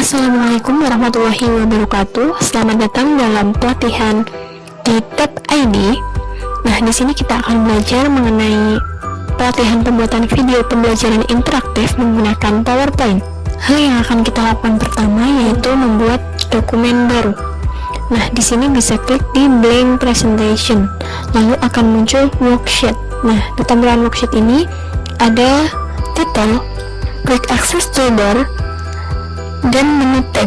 Assalamualaikum warahmatullahi wabarakatuh. Selamat datang dalam pelatihan di Tab ID. Nah, di sini kita akan belajar mengenai pelatihan pembuatan video pembelajaran interaktif menggunakan PowerPoint. Hal yang akan kita lakukan pertama yaitu membuat dokumen baru. Nah, di sini bisa klik di blank presentation, lalu akan muncul worksheet. Nah, di tampilan worksheet ini ada title, quick access toolbar, dan menu tab.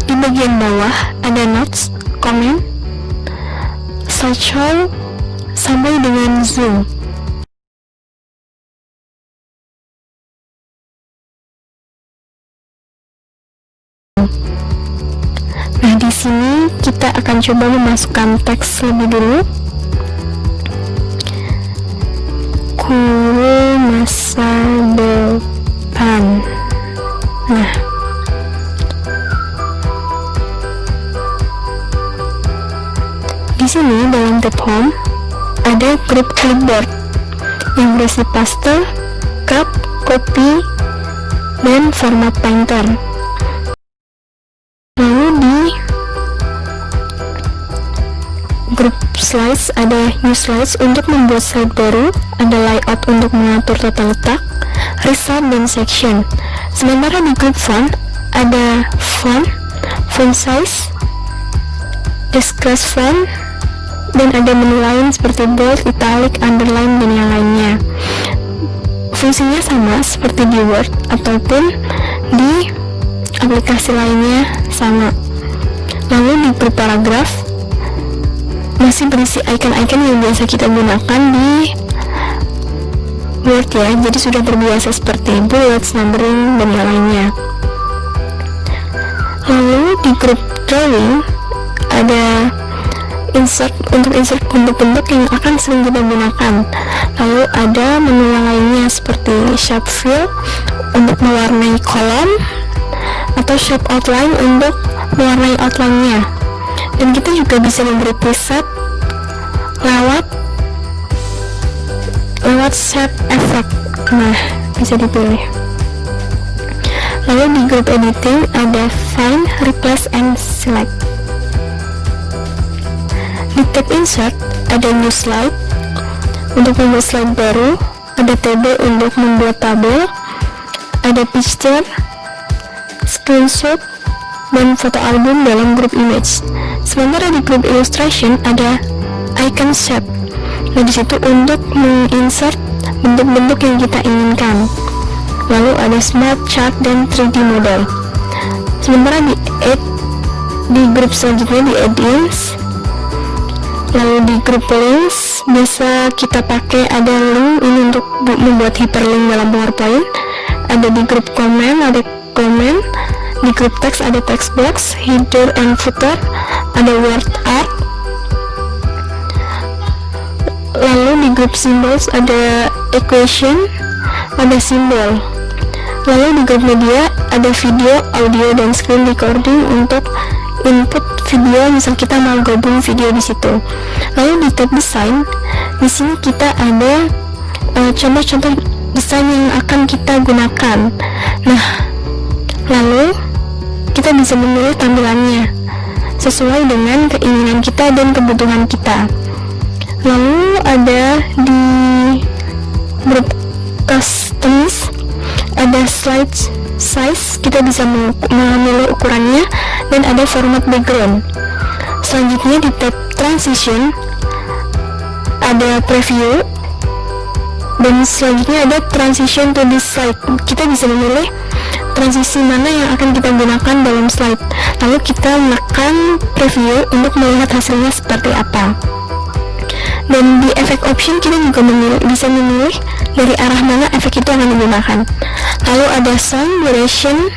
Di bagian bawah ada notes, comment, slideshow, sampai dengan zoom. Nah, di sini kita akan coba memasukkan teks lebih dulu. Guru masa depan. Nah, di sini dalam tab home ada grup clipboard yang berisi paste, cut, copy, dan format painter. Lalu di grup slides ada new slides untuk membuat slide baru, ada layout untuk mengatur tata letak, result, dan section. Sementara di grup font ada font size, discuss font, dan ada menu lain seperti bold, italic, underline, dan yang lainnya. Fungsinya sama seperti di Word ataupun di aplikasi lainnya sama. Lalu di grup paragraf masih berisi icon-icon yang biasa kita gunakan di Word ya, jadi sudah terbiasa seperti bullets, numbering, dan yang lainnya. Lalu di grup drawing ada insert bentuk-bentuk yang akan sering kita gunakan. Lalu ada menu yang lainnya seperti shape fill untuk mewarnai kolom atau shape outline untuk mewarnai outline-nya. Dan kita juga bisa memberi preset lewat shape effect. Nah, bisa dipilih. Lalu di grup editing ada find, replace, and select. Di tab insert ada new slide untuk membuat slide baru, ada table untuk membuat tabel, ada picture, screenshot, dan foto album dalam grup image. Sementara di grup illustration ada icon shape. Nah, di situ untuk menginsert bentuk-bentuk yang kita inginkan. Lalu ada smart chart dan 3D model. Sementara di grup selanjutnya di audience, lalu di grup links bisa kita pakai ada link ini untuk membuat hyperlink dalam PowerPoint. Ada di grup comment ada comment, di grup text ada text box, header and footer, ada word art. Lalu di grup symbols ada equation, ada simbol. Lalu di grup media ada video, audio, dan screen recording untuk input video, misal kita mau gabung video di situ. Lalu di tab design, di sini kita ada contoh-contoh desain yang akan kita gunakan. Nah, lalu kita bisa memilih tampilannya sesuai dengan keinginan kita dan kebutuhan kita. Lalu ada di grup customize ada slide size, kita bisa memilih ukurannya, dan ada format background. Selanjutnya di tab transition ada preview, dan selanjutnya ada transition to this slide. Kita bisa memilih transisi mana yang akan kita gunakan dalam slide, lalu kita menekan preview untuk melihat hasilnya seperti apa. Dan di efek option kita juga bisa memilih dari arah mana efek itu akan digunakan. Lalu ada sound, duration,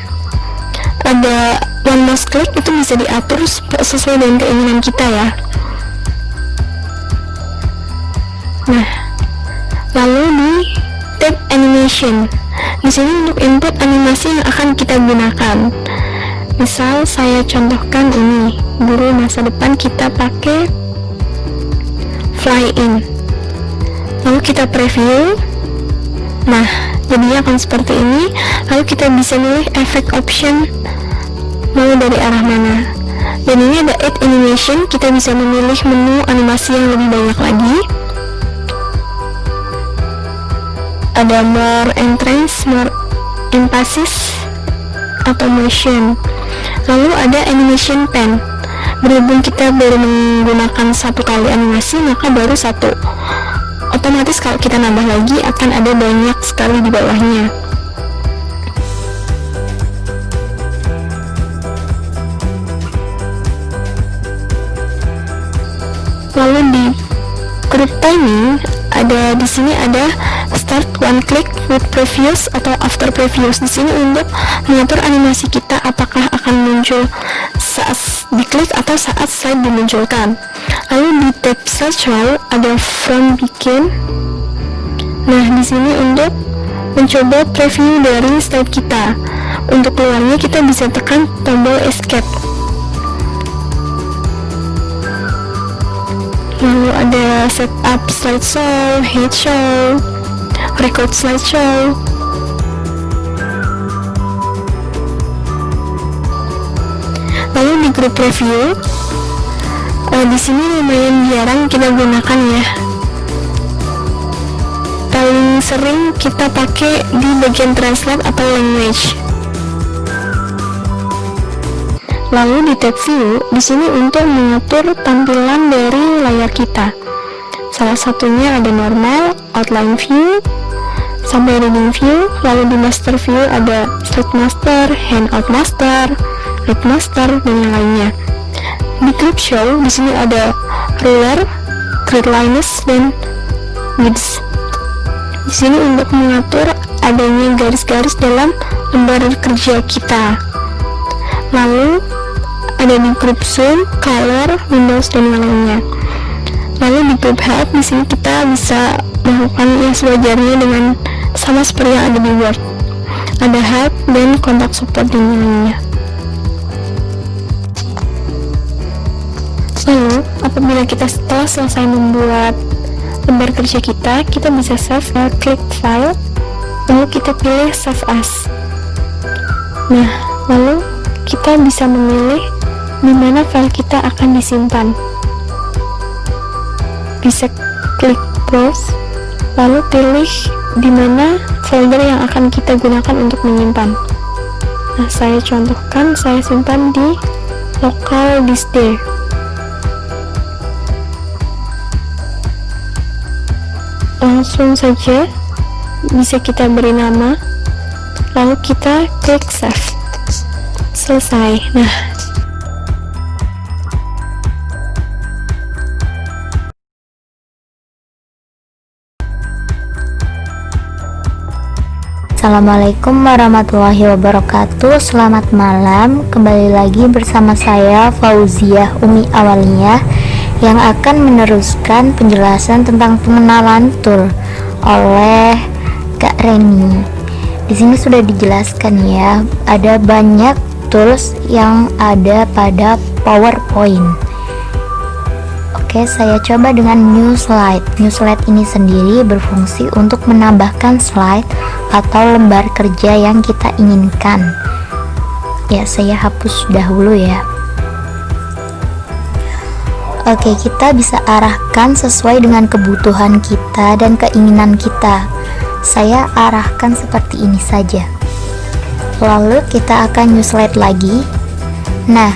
ada one mouse click, itu bisa diatur sesuai dengan keinginan kita ya. Nah, lalu di tab animation, di sini untuk input animasi yang akan kita gunakan. Misal saya contohkan ini, guru masa depan, kita pakai fly in. Lalu kita preview. Nah, jadinya akan seperti ini. Lalu kita bisa milih efek option mau dari arah mana. Dan ini ada add animation, kita bisa memilih menu animasi yang lebih banyak lagi. Ada more entrance, more emphasis, atau motion. Lalu ada animation pen. Berhubung kita baru menggunakan satu kali animasi, maka baru satu. Otomatis kalau kita nambah lagi akan ada banyak sekali di bawahnya. Lalu di group timing di sini ada start one click with previous atau after previous. Di sini untuk mengatur animasi kita apakah akan muncul saat diklik atau saat slide dimunculkan. Lalu di tab slideshow ada from begin. Nah, di sini untuk mencoba preview dari slide kita. Untuk keluarnya kita bisa tekan tombol escape. Lalu ada setup slideshow, head show, record slideshow. Lalu di group preview, di sini lumayan jarang kita gunakan ya. Paling sering kita pakai di bagian translate atau language. Lalu di tab view, di sini untuk mengatur tampilan dari layar kita. Salah satunya ada normal, outline view, sampai reading view. Lalu di master view ada slide master, handout master, lead master, dan yang lainnya. Di group show, di sini ada ruler, grid lines, dan widths. Di sini untuk mengatur adanya garis-garis dalam lembar kerja kita. Lalu ada di group zoom, color, windows, dan yang lainnya. Lalu di group help, di sini kita bisa melakukan yang sewajarnya dengan sama seperti yang ada di Word. Ada help dan kontak support dan yang lainnya. Lalu apabila kita setelah selesai membuat lembar kerja kita bisa save, klik file, lalu kita pilih save as. Nah, lalu kita bisa memilih di mana file kita akan disimpan. Bisa klik browse, lalu pilih di mana folder yang akan kita gunakan untuk menyimpan. Nah, saya contohkan, saya simpan di local disk D. Langsung saja bisa kita beri nama, lalu kita klik save. Selesai. Nah, Assalamualaikum warahmatullahi wabarakatuh. Selamat malam. Kembali lagi bersama saya Fauziah Umi Awaliyah yang akan meneruskan penjelasan tentang pengenalan tool oleh Kak Reni. Di sini sudah dijelaskan ya, ada banyak tools yang ada pada PowerPoint. Oke, saya coba dengan new slide. New slide ini sendiri berfungsi untuk menambahkan slide atau lembar kerja yang kita inginkan. Ya, saya hapus dahulu ya. Oke, kita bisa arahkan sesuai dengan kebutuhan kita dan keinginan kita. Saya arahkan seperti ini saja. Lalu kita akan new slide lagi. Nah,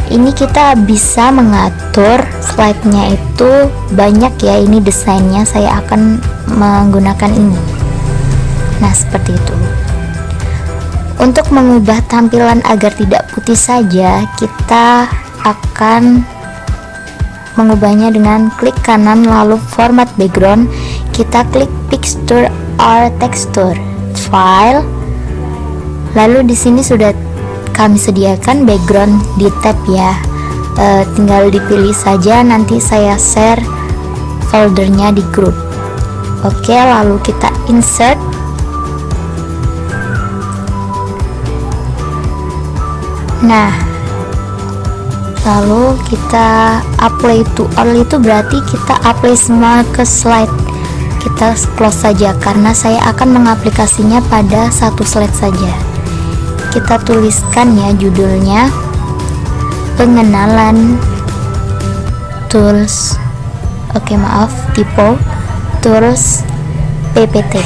ini kita bisa mengatur slide-nya itu banyak ya, ini desainnya, saya akan menggunakan ini. Nah, seperti itu. Untuk mengubah tampilan agar tidak putih saja, kita akan mengubahnya dengan klik kanan lalu format background. Kita klik picture or texture, file. Lalu di sini sudah kami sediakan background di tab ya. Tinggal dipilih saja, nanti saya share foldernya di grup. Oke, lalu kita insert. Nah, lalu kita apply to all, itu berarti kita apply semua ke slide kita close saja karena saya akan mengaplikasinya pada satu slide saja. Kita tuliskan ya judulnya, pengenalan tools, typo tools PPT.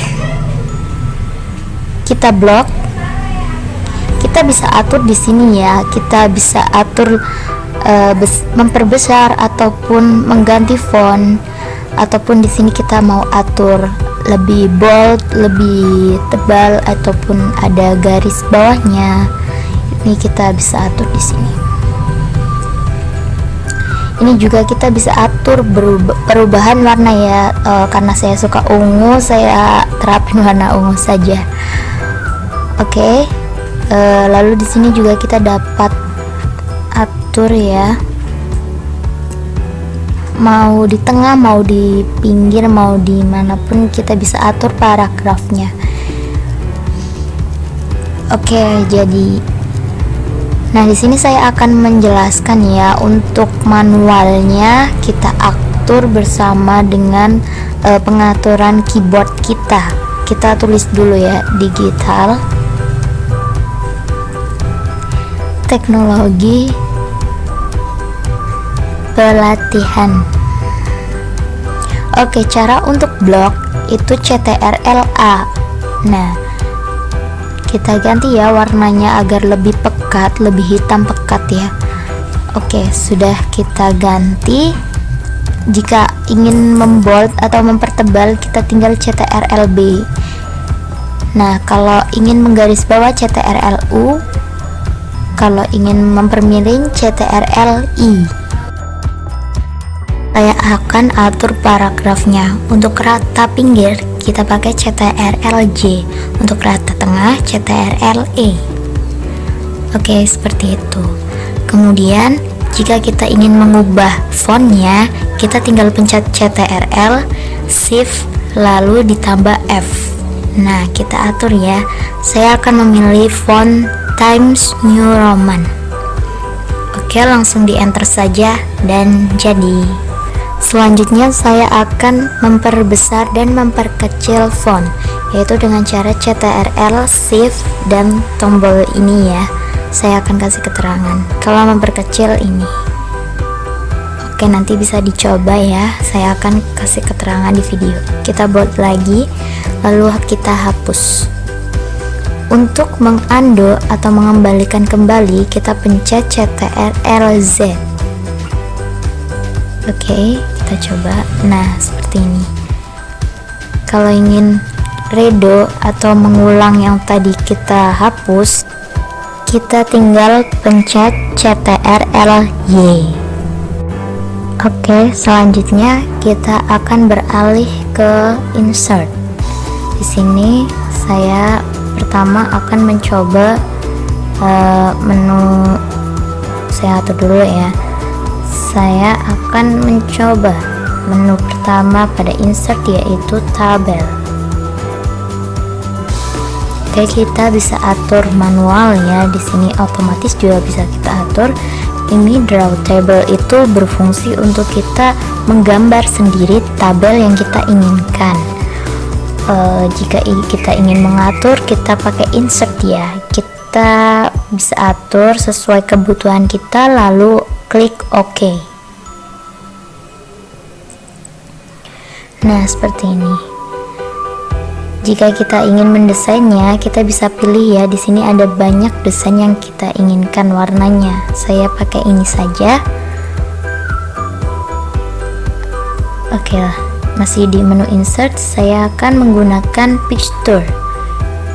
Kita blok. Kita bisa atur di sini ya. Kita bisa atur memperbesar ataupun mengganti font, ataupun di sini kita mau atur lebih bold, lebih tebal, ataupun ada garis bawahnya. Ini kita bisa atur di sini. Ini juga kita bisa atur perubahan warna ya. Karena saya suka ungu, saya terapin warna ungu saja. Oke. Lalu di sini juga kita dapat atur ya, mau di tengah, mau di pinggir, mau di manapun kita bisa atur paragrafnya. Oke, jadi nah di sini saya akan menjelaskan ya, untuk manualnya kita atur bersama dengan pengaturan keyboard kita. Kita tulis dulu ya, digital teknologi pelatihan. Oke, cara untuk blok itu CTRL-A. Nah, kita ganti ya warnanya agar lebih pekat, lebih hitam pekat ya. Oke, sudah kita ganti. Jika ingin membold atau mempertebal, kita tinggal CTRL-B. Nah, kalau ingin menggaris bawah CTRL-U, kalau ingin mempermiring CTRL-I. Saya akan atur paragrafnya. Untuk rata pinggir kita pakai CTRL-J, untuk rata tengah CTRL-E. Oke, seperti itu. Kemudian jika kita ingin mengubah fontnya, kita tinggal pencet CTRL, Shift, lalu ditambah F. Nah, kita atur ya. Saya akan memilih font Times New Roman. Oke, langsung di enter saja dan jadi. Selanjutnya saya akan memperbesar dan memperkecil font, yaitu dengan cara CTRL, Shift, dan tombol ini ya. Saya akan kasih keterangan kalau memperkecil ini. Oke, nanti bisa dicoba ya. Saya akan kasih keterangan di video. Kita bold lagi, lalu kita hapus. Untuk mengundo atau mengembalikan kembali, kita pencet CTRL-Z. Oke, kita coba. Nah, seperti ini. Kalau ingin redo atau mengulang yang tadi kita hapus, kita tinggal pencet CTRL-Y. Oke, selanjutnya kita akan beralih ke insert. Di sini saya pertama akan mencoba menu. Saya atur dulu ya. Saya akan mencoba menu pertama pada insert, yaitu tabel. Oke, kita bisa atur manual ya. Di sini otomatis juga bisa kita atur. Ini draw table itu berfungsi untuk kita menggambar sendiri tabel yang kita inginkan. Jika kita ingin mengatur, kita pakai insert ya. Kita bisa atur sesuai kebutuhan kita, lalu klik OK. Nah, seperti ini. Jika kita ingin mendesainnya, kita bisa pilih ya. Di sini ada banyak desain yang kita inginkan warnanya. Saya pakai ini saja. Oke lah. Masih di menu insert, saya akan menggunakan picture.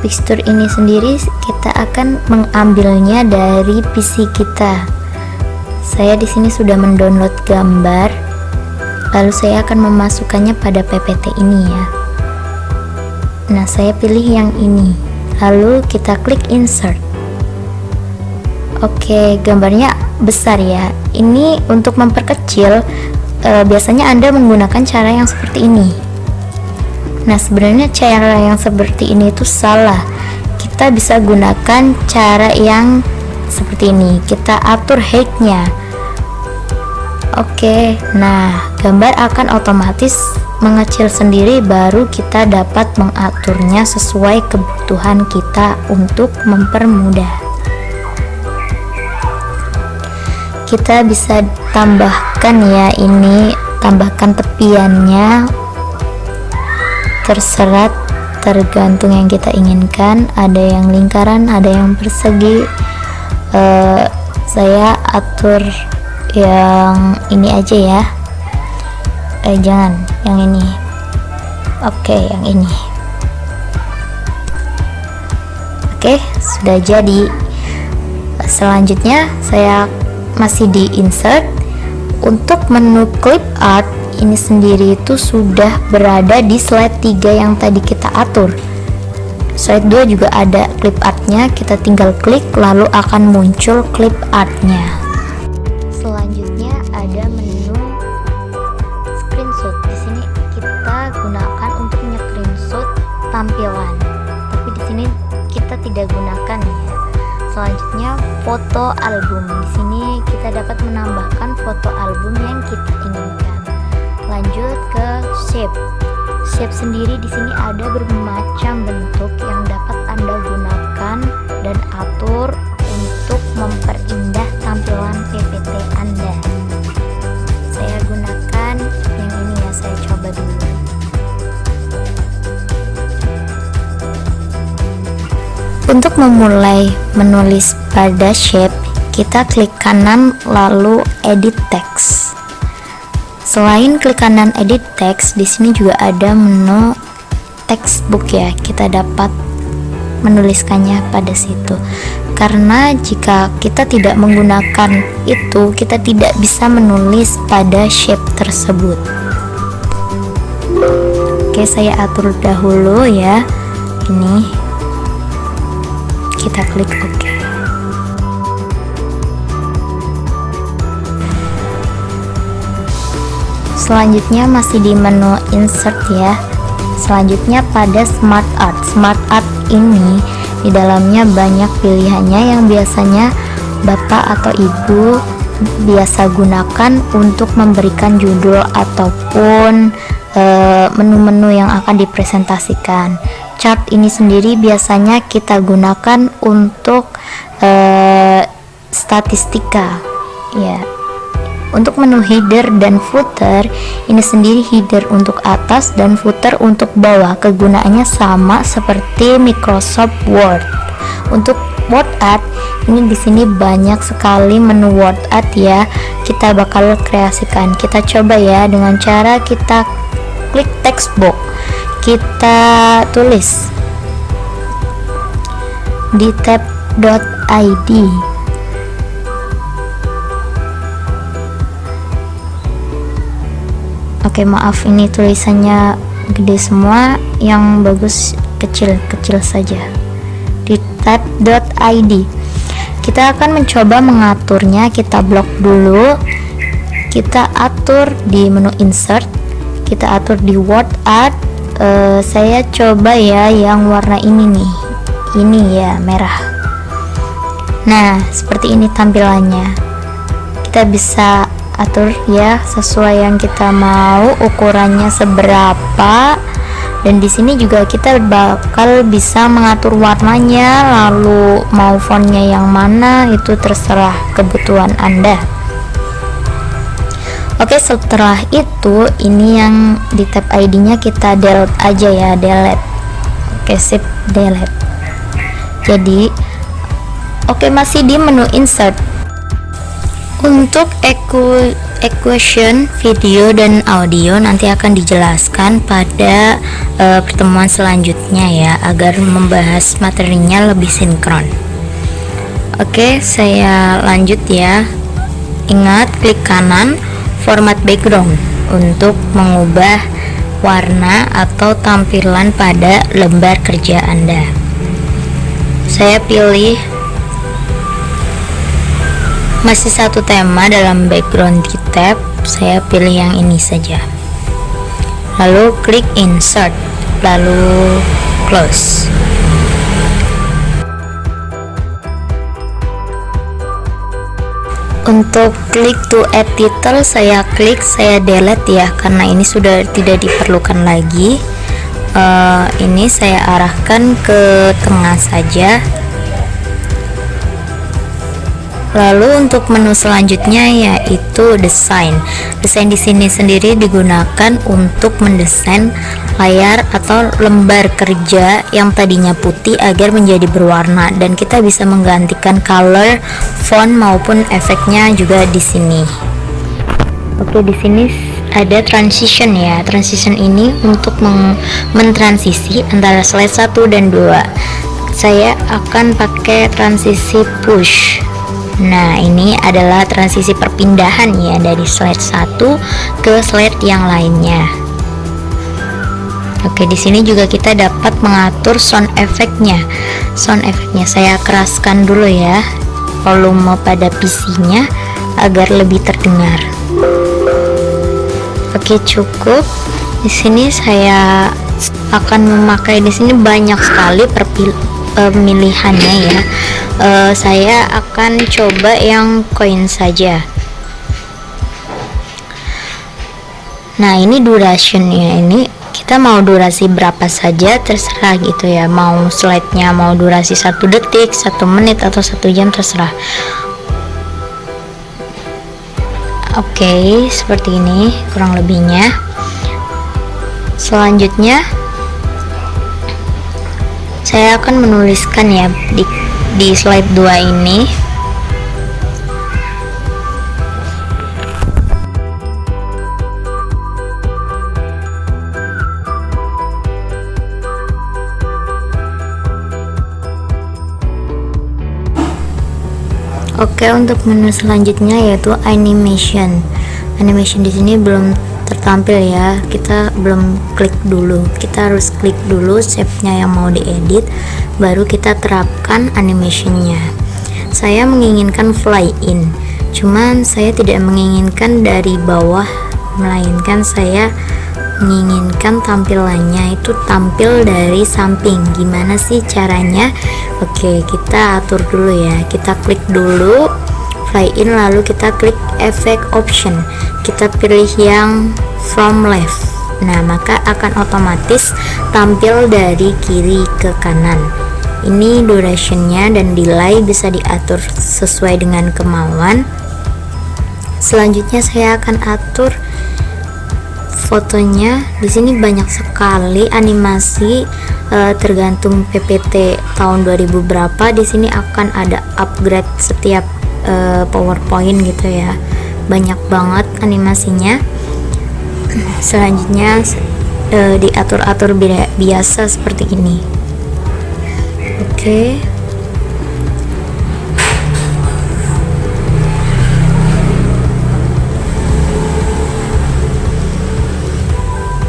Picture ini sendiri kita akan mengambilnya dari PC kita. Saya di sini sudah mendownload gambar, lalu saya akan memasukkannya pada PPT ini ya. Nah, saya pilih yang ini, lalu kita klik insert. Oke, gambarnya besar ya. Ini untuk memperkecil, biasanya Anda menggunakan cara yang seperti ini. Nah, sebenarnya cara yang seperti ini itu salah. Kita bisa gunakan cara yang seperti ini. Kita atur height-nya. Oke, nah gambar akan otomatis mengecil sendiri, baru kita dapat mengaturnya sesuai kebutuhan kita untuk mempermudah. Kita bisa tambahkan ya, ini tambahkan tepiannya, terserah, tergantung yang kita inginkan. Ada yang lingkaran, ada yang persegi. Saya atur yang ini aja ya, jangan yang ini. Oke, yang ini. Oke, sudah jadi. Selanjutnya saya masih di insert. Untuk menu clip art ini sendiri itu sudah berada di slide 3 yang tadi kita atur. Slide 2 juga ada clip artnya, kita tinggal klik lalu akan muncul clip artnya. Selanjutnya ada menu screenshot. Di sini kita gunakan untuk nge-screenshot tampilan, tapi di sini kita tidak gunakan ya. Selanjutnya foto album. Di sini kita dapat menambahkan foto album yang kita inginkan. Lanjut ke shape. Shape sendiri di sini ada bermacam bentuk yang dapat Anda gunakan dan atur untuk memperindah tampilan PPT Anda. Saya gunakan yang ini ya, saya coba dulu. Untuk memulai menulis pada shape, kita klik kanan lalu edit text. Selain klik kanan edit text, di sini juga ada menu textbook ya. Kita dapat menuliskannya pada situ. Karena jika kita tidak menggunakan itu, kita tidak bisa menulis pada shape tersebut. Oke, saya atur dahulu ya. Ini kita klik OK. Selanjutnya masih di menu insert ya. Selanjutnya pada smart art. Smart art ini di dalamnya banyak pilihannya yang biasanya Bapak atau Ibu biasa gunakan untuk memberikan judul ataupun menu-menu yang akan dipresentasikan. Chart ini sendiri biasanya kita gunakan untuk statistika ya. Untuk menu header dan footer, ini sendiri header untuk atas dan footer untuk bawah. Kegunaannya sama seperti Microsoft Word. Untuk word art, ini di sini banyak sekali menu word art ya. Kita bakal kreasikan. Kita coba ya dengan cara kita klik textbook. Kita tulis di tab.id. Oke, maaf ini tulisannya gede semua, yang bagus kecil-kecil saja. Di tab.id kita akan mencoba mengaturnya. Kita blok dulu, kita atur di menu insert, kita atur di word art. Saya coba ya yang warna ini nih, ini ya, merah. Nah, seperti ini tampilannya. Kita bisa atur ya sesuai yang kita mau, ukurannya seberapa, dan di sini juga kita bakal bisa mengatur warnanya, lalu mau fontnya yang mana itu terserah kebutuhan Anda. Oke, setelah itu ini yang di tab ID-nya kita delete aja ya, delete. Oke, sip, delete. Jadi oke, masih di menu insert. Untuk equation video dan audio nanti akan dijelaskan pada pertemuan selanjutnya ya, agar membahas materinya lebih sinkron. Oke, saya lanjut ya. Ingat, klik kanan format background untuk mengubah warna atau tampilan pada lembar kerja Anda. Saya pilih masih satu tema dalam background di tab, saya pilih yang ini saja. Lalu klik insert, lalu close. Untuk klik to add title, saya klik, saya delete ya, karena ini sudah tidak diperlukan lagi. Ini saya arahkan ke tengah saja. Lalu untuk menu selanjutnya yaitu desain. Desain di sini sendiri digunakan untuk mendesain layar atau lembar kerja yang tadinya putih agar menjadi berwarna, dan kita bisa menggantikan color, font maupun efeknya juga di sini. Oke, di sini ada transition ya. Transition ini untuk mentransisi antara slide 1 dan 2. Saya akan pakai transisi push. Nah, ini adalah transisi perpindahan ya dari slide 1 ke slide yang lainnya. Oke, di sini juga kita dapat mengatur sound efeknya. Sound efeknya saya keraskan dulu ya volume pada PC-nya agar lebih terdengar. Oke, cukup. Di sini saya akan memakai, di sini banyak sekali pemilihannya ya. Saya akan coba yang koin saja. Nah, ini durationnya, ini kita mau durasi berapa saja terserah gitu ya, mau slide-nya mau durasi 1 detik, 1 menit atau 1 jam terserah. Oke, seperti ini kurang lebihnya. Selanjutnya saya akan menuliskan ya di slide 2 ini. Oke, untuk menu selanjutnya yaitu animation. Animation di sini belum tertampil ya, kita belum klik dulu, kita harus klik dulu shape-nya yang mau diedit, baru kita terapkan animationnya. Saya menginginkan fly in, cuman saya tidak menginginkan dari bawah, melainkan saya menginginkan tampilannya itu tampil dari samping. Gimana sih caranya? Oke, kita atur dulu ya, kita klik dulu fly in, lalu kita klik effect option, kita pilih yang from left. Nah, maka akan otomatis tampil dari kiri ke kanan. Ini durationnya dan delay bisa diatur sesuai dengan kemauan. Selanjutnya saya akan atur fotonya. Di sini banyak sekali animasi, tergantung PPT tahun 2000 berapa. Di sini akan ada upgrade setiap PowerPoint gitu ya, banyak banget animasinya. Selanjutnya diatur-atur biasa seperti ini. Oke.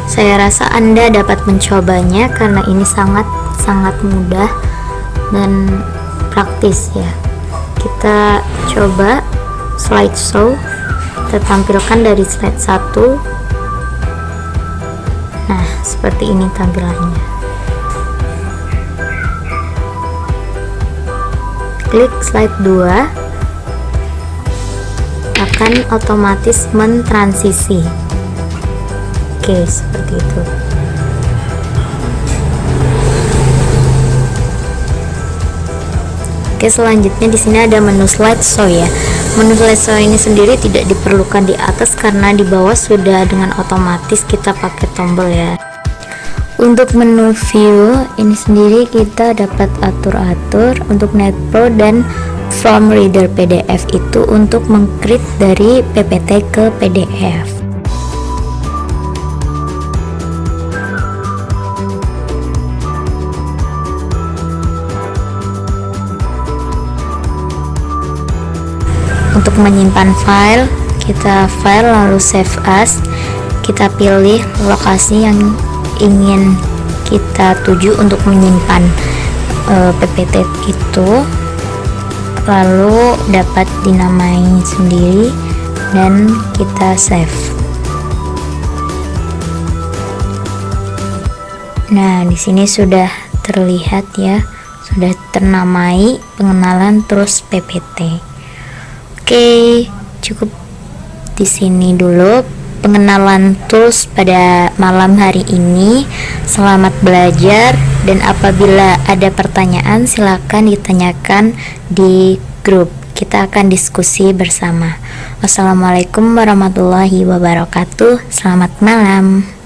Saya rasa Anda dapat mencobanya karena ini sangat mudah dan praktis ya. Kita coba slideshow, kita tampilkan dari slide 1. Nah, seperti ini tampilannya. Klik slide 2, akan otomatis mentransisi. Oke, seperti itu. Oke, selanjutnya di sini ada menu slideshow ya. Menu slideshow ini sendiri tidak diperlukan di atas karena di bawah sudah dengan otomatis kita pakai tombol ya. Untuk menu view ini sendiri kita dapat atur-atur untuk Net Pro dan From Reader PDF itu untuk mengcreate dari PPT ke PDF. Untuk menyimpan file, kita file lalu save as, kita pilih lokasi yang ingin kita tuju untuk menyimpan PPT itu, lalu dapat dinamai sendiri dan kita save. Nah, di sini sudah terlihat ya, sudah ternamai pengenalan terus PPT. Oke, cukup di sini dulu pengenalan tools pada malam hari ini. Selamat belajar, dan apabila ada pertanyaan silakan ditanyakan di grup. Kita akan diskusi bersama. Wassalamualaikum warahmatullahi wabarakatuh. Selamat malam.